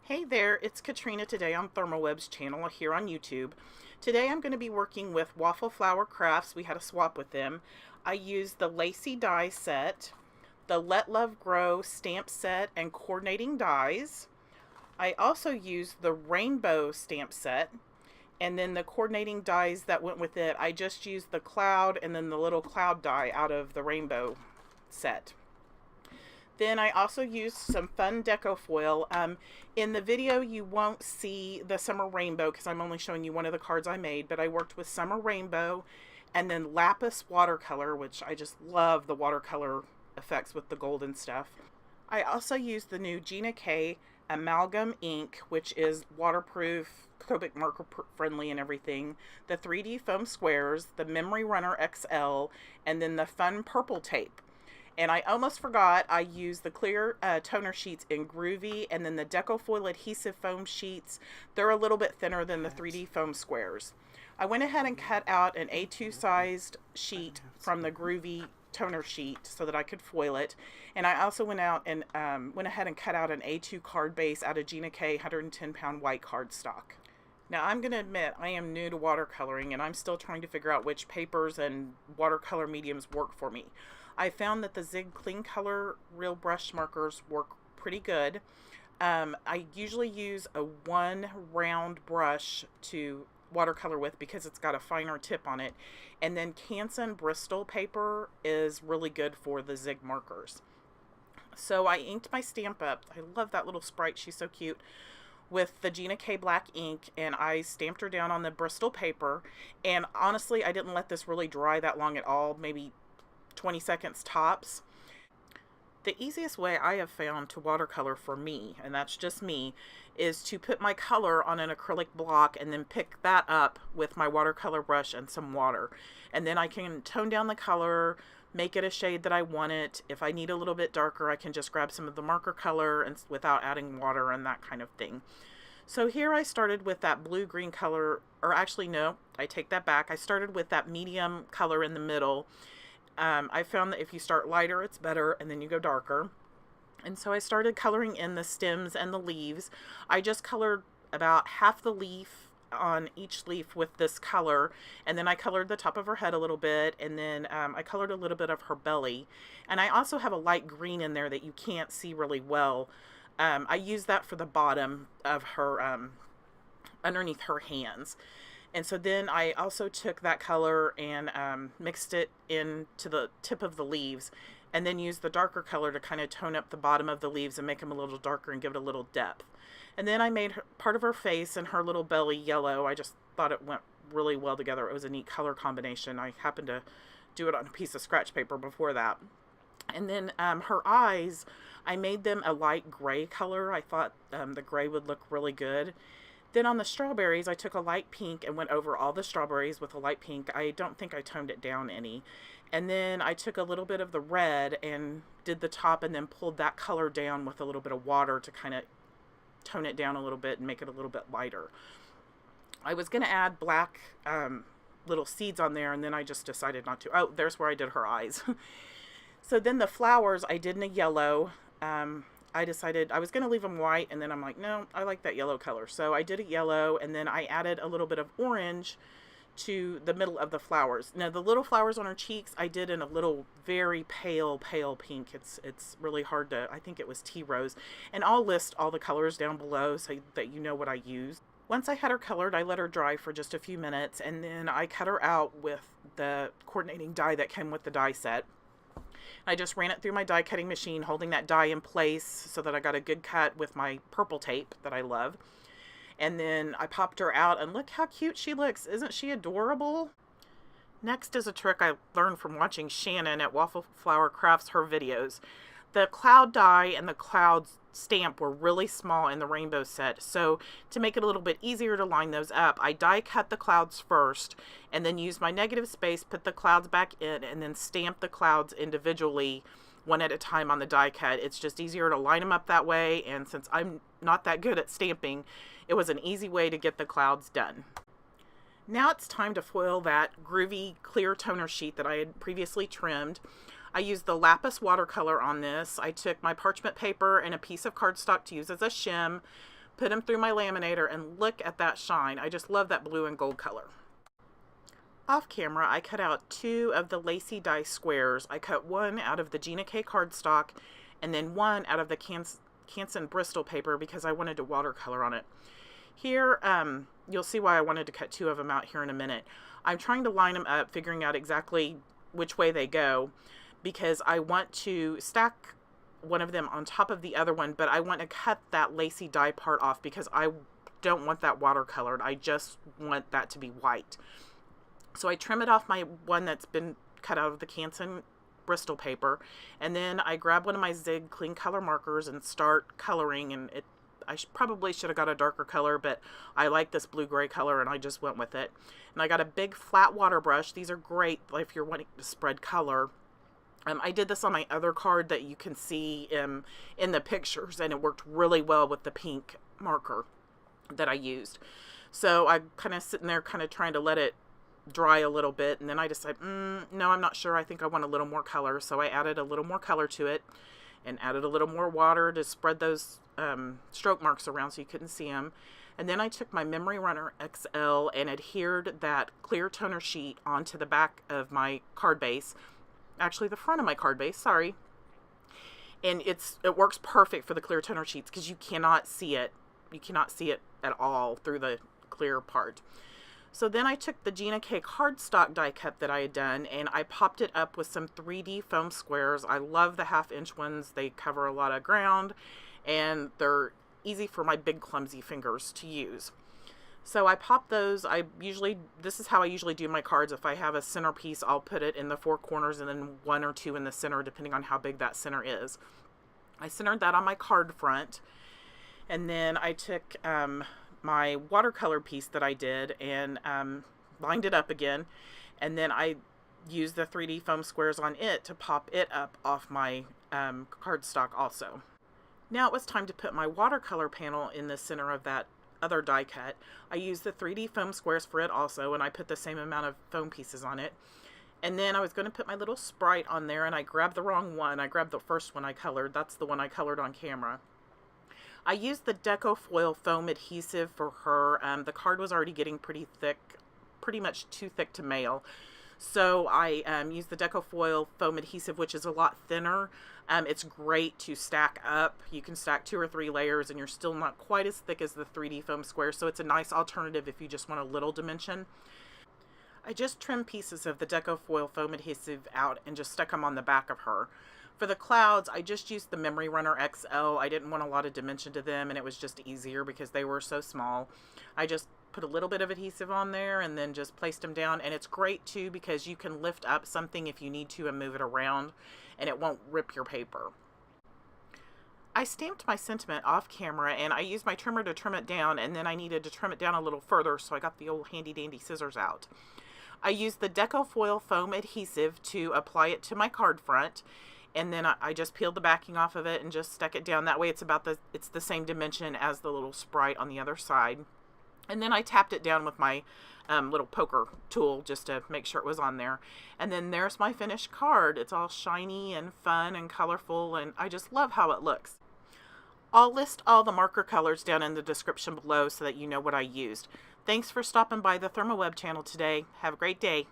Hey there, it's Katrina today on Therm O Web's channel here on YouTube. Today I'm going to be working with Waffle Flower Crafts. We had a swap with them. I used the Lacy die set, the Let Love Grow stamp set and coordinating dies. I also used the rainbow stamp set, and then the coordinating dies that went with it. I just used the cloud and then the little cloud die out of the rainbow set. Then I also used some fun Deco Foil. In the video you won't see the Summer Rainbow because I'm only showing you one of the cards I made, but I worked with Summer Rainbow and then Lapis Watercolor, which I just love the watercolor effects with the gold and stuff. I also used the new Gina Amalgam ink, which is waterproof, Copic marker friendly and everything, the 3D foam squares, the Memory Runner XL, and then the fun purple tape. And I almost forgot, I used the clear toner sheets in Groovy and then the Deco Foil adhesive foam sheets. They're a little bit thinner than the 3D foam squares. I went ahead and cut out an A2 sized sheet from the Groovy toner sheet so that I could foil it. And I also went out and went ahead and cut out an A2 card base out of Gina 110-pound white cardstock. Now I'm going to admit I am new to watercoloring and I'm still trying to figure out which papers and watercolor mediums work for me. I found that the Zig Clean Color Real Brush markers work pretty good. I usually use a one round brush to watercolor with because it's got a finer tip on it. And then Canson Bristol paper is really good for the Zig markers. So I inked my stamp up. I love that little sprite. She's so cute. With the Gina K black ink, and I stamped her down on the Bristol paper. And honestly, I didn't let this really dry that long at all, maybe 20 seconds tops. The easiest way I have found to watercolor for me, and that's just me, is to put my color on an acrylic block and then pick that up with my watercolor brush and some water. And then I can tone down the color, make it a shade that I want it. If I need a little bit darker, I can just grab some of the marker color and without adding water and that kind of thing. So here I started with that blue-green color, or actually no, I take that back. I started with that medium color in the middle. I found that if you start lighter, it's better, and then you go darker. And so I started coloring in the stems and the leaves. I just colored about half the leaf on each leaf with this color, and then I colored the top of her head a little bit, and then I colored a little bit of her belly. And I also have a light green in there that you can't see really well. I use that for the bottom of her, underneath her hands. And so then I also took that color and mixed it into the tip of the leaves, and then used the darker color to kind of tone up the bottom of the leaves and make them a little darker and give it a little depth. And then I made part of her face and her little belly yellow. I just thought it went really well together. It was a neat color combination. I happened to do it on a piece of scratch paper before that. And then her eyes, I made them a light gray color. I thought the gray would look really good. Then on the strawberries, I took a light pink and went over all the strawberries with a light pink. I don't think I toned it down any. And then I took a little bit of the red and did the top and then pulled that color down with a little bit of water to kind of tone it down a little bit and make it a little bit lighter. I was going to add black little seeds on there, and then I just decided not to. Oh, there's where I did her eyes. So then the flowers I did in a yellow. I decided I was going to leave them white, and then I'm like, no, I like that yellow color. So I did a yellow, and then I added a little bit of orange to the middle of the flowers. Now, the little flowers on her cheeks, I did in a little very pale pink. It's really hard to, I think it was tea rose. And I'll list all the colors down below so that you know what I used. Once I had her colored, I let her dry for just a few minutes, and then I cut her out with the coordinating die that came with the die set. I just ran it through my die cutting machine, holding that die in place so that I got a good cut with my purple tape that I love. And then I popped her out, and look how cute she looks. Isn't she adorable? Next is a trick I learned from watching Shannon at Waffle Flower Crafts, her videos. The cloud die and the cloud stamp were really small in the rainbow set, so to make it a little bit easier to line those up, I die cut the clouds first and then used my negative space, put the clouds back in, and then stamp the clouds individually one at a time on the die cut. It's just easier to line them up that way, and since I'm not that good at stamping, it was an easy way to get the clouds done. Now it's time to foil that Groovy clear toner sheet that I had previously trimmed. I used the Lapis watercolor on this. I took my parchment paper and a piece of cardstock to use as a shim, put them through my laminator, and look at that shine. I just love that blue and gold color. Off camera, I cut out 2 of the lacy die squares. I cut one out of the Gina cardstock and then one out of the Canson Bristol paper because I wanted to watercolor on it. Here, you'll see why I wanted to cut 2 of them out here in a minute. I'm trying to line them up, figuring out exactly which way they go, because I want to stack one of them on top of the other one, but I want to cut that lacy die part off because I don't want that watercolored. I just want that to be white. So I trim it off my one that's been cut out of the Canson Bristol paper, and then I grab one of my Zig clean color markers and start coloring, and I probably should have got a darker color, but I like this blue-gray color and I just went with it. And I got a big flat water brush. These are great if you're wanting to spread color. I did this on my other card that you can see in the pictures, and it worked really well with the pink marker that I used. So I'm kind of sitting there kind of trying to let it dry a little bit, and then I decided, no, I'm not sure. I think I want a little more color. So I added a little more color to it and added a little more water to spread those stroke marks around so you couldn't see them. And then I took my Memory Runner XL and adhered that clear toner sheet onto the back of my card base. Actually, the front of my card base, sorry. And it works perfect for the clear toner sheets because you cannot see it. You cannot see it at all through the clear part. So then I took the Gina cardstock die cut that I had done, and I popped it up with some 3D foam squares. I love the 1/2-inch ones. They cover a lot of ground, and they're easy for my big clumsy fingers to use. So I pop those. This is how I usually do my cards. If I have a centerpiece, I'll put it in the 4 corners and then 1 or 2 in the center, depending on how big that center is. I centered that on my card front, and then I took my watercolor piece that I did and lined it up again, and then I used the 3D foam squares on it to pop it up off my cardstock also. Now it was time to put my watercolor panel in the center of that other die cut. I used the 3D foam squares for it also, and I put the same amount of foam pieces on it. And then I was going to put my little sprite on there, and I grabbed the wrong one. I grabbed the first one I colored. That's the one I colored on camera. I used the Deco Foil foam adhesive for her. The card was already getting pretty thick, pretty much too thick to mail. So I used the Deco Foil foam adhesive, which is a lot thinner. It's great to stack up. You can stack 2 or 3 layers and you're still not quite as thick as the 3D foam square. So it's a nice alternative if you just want a little dimension. I just trimmed pieces of the Deco Foil foam adhesive out and just stuck them on the back of her. For the clouds, I just used the Memory Runner XL. I didn't want a lot of dimension to them, and it was just easier because they were so small. I just put a little bit of adhesive on there and then just placed them down. And it's great too because you can lift up something if you need to and move it around, and it won't rip your paper. I stamped my sentiment off camera, and I used my trimmer to trim it down, and then I needed to trim it down a little further, so I got the old handy dandy scissors out. I used the Deco Foil foam adhesive to apply it to my card front, and then I just peeled the backing off of it and just stuck it down. That way it's the same dimension as the little sprite on the other side. And then I tapped it down with my little poker tool just to make sure it was on there. And then there's my finished card. It's all shiny and fun and colorful, and I just love how it looks. I'll list all the marker colors down in the description below so that you know what I used. Thanks for stopping by the Therm O Web channel today. Have a great day.